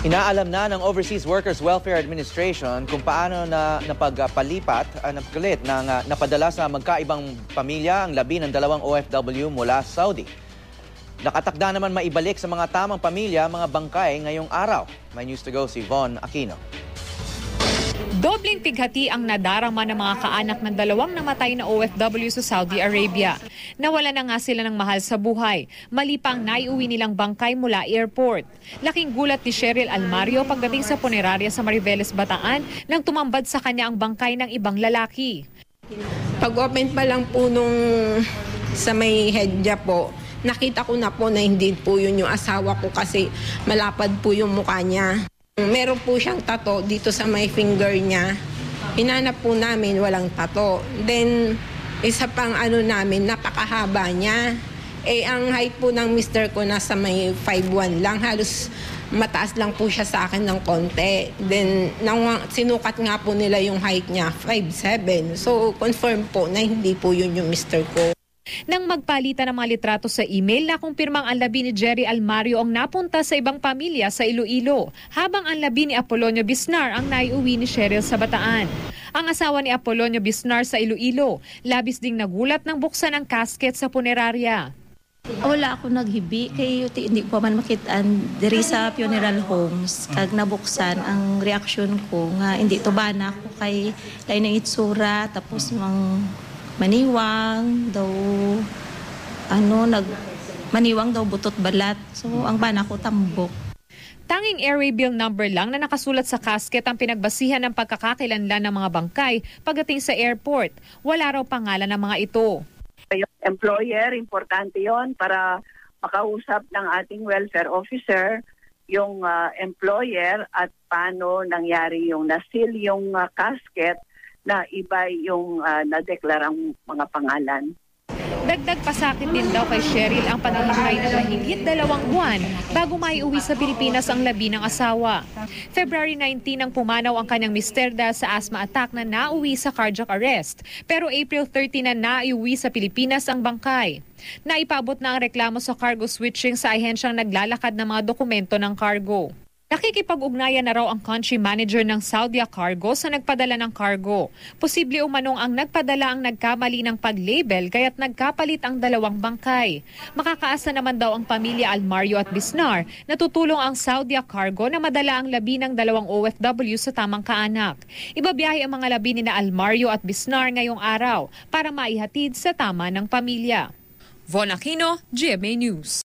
Inaalam na ng Overseas Workers Welfare Administration kung paano na napagpalipat ng napadala sa magkaibang pamilya ang 12 OFW mula Saudi. Nakatakda naman maibalik sa mga tamang pamilya mga bangkay ngayong araw. May news to go si Von Aquino. Dobling pighati ang nadarama ng mga kaanak ng 2 namatay na OFW sa Saudi Arabia. Nawala na nga sila ng mahal sa buhay, mali pang naiuwi nilang bangkay mula airport. Laking gulat ni Cheryl Almario pagdating sa punerarya sa Mariveles, Bataan nang tumambad sa kanya ang bangkay ng ibang lalaki. Pag-open pa lang po nung sa may headya po, nakita ko na po na hindi po yun yung asawa ko kasi malapad po yung mukha niya. Meron po siyang tato dito sa may finger niya. Hinanap po namin, walang tato. Then, isa pang namin, napakahaba niya. Ang height po ng mister ko nasa may 5'1 lang. Halos mataas lang po siya sa akin ng konti. Then, sinukat nga po nila yung height niya, 5'7". So, confirm po na hindi po yun yung mister ko. Nang magpalitan ng mga litrato sa email, nakumpirmang ang labi ni Jerry Almario ang napunta sa ibang pamilya sa Iloilo, habang ang labi ni Apolonio Bisnar ang naiuwi ni Cheryl sa Bataan. Ang asawa ni Apolonio Bisnar sa Iloilo, labis ding nagulat nang buksan ang casket sa punerarya. Wala ako naghibi, kay hindi ko man makitaan diri sa funeral homes. Kag nabuksan, ang reaksyon ko nga hindi to ba na ako kay lain ng itsura, tapos maniwang daw maniwang daw butot balat. So ang bana ko tambok. Tanging airway bill number lang na nakasulat sa casket ang pinagbasihan ng pagkakakilanlan ng mga bangkay pagdating sa airport. Wala raw pangalan ng mga ito. Yung employer, importante yon para makausap ng ating welfare officer yung employer at paano nangyari yung nasil yung casket na iba yung nadeklarang mga pangalan. Dagdag pasakit din daw kay Cheryl ang paghihintay ng mahigit 2 buwan bago maiuwi sa Pilipinas ang labi ng asawa. February 19 nang pumanaw ang kanyang mister dahil sa asthma attack na nauwi sa cardiac arrest. Pero April 30 na naiuwi sa Pilipinas ang bangkay. Naipabot na ang reklamo sa cargo switching sa ahensyang naglalakad ng mga dokumento ng cargo. Nakikipag-ugnayan na raw ang country manager ng Saudia Cargo sa nagpadala ng cargo. Posible umanong ang nagpadala ang nagkamali ng pag-label kaya't nagkapalit ang 2 bangkay. Makakaasa naman daw ang pamilya Almario at Bisnar na tutulong ang Saudia Cargo na madala ang labi ng 2 OFW sa tamang kaanak. Ibabiyahe ang mga labi ni Almario at Bisnar ngayong araw para maihatid sa tama ng pamilya. Von Aquino, GMA News.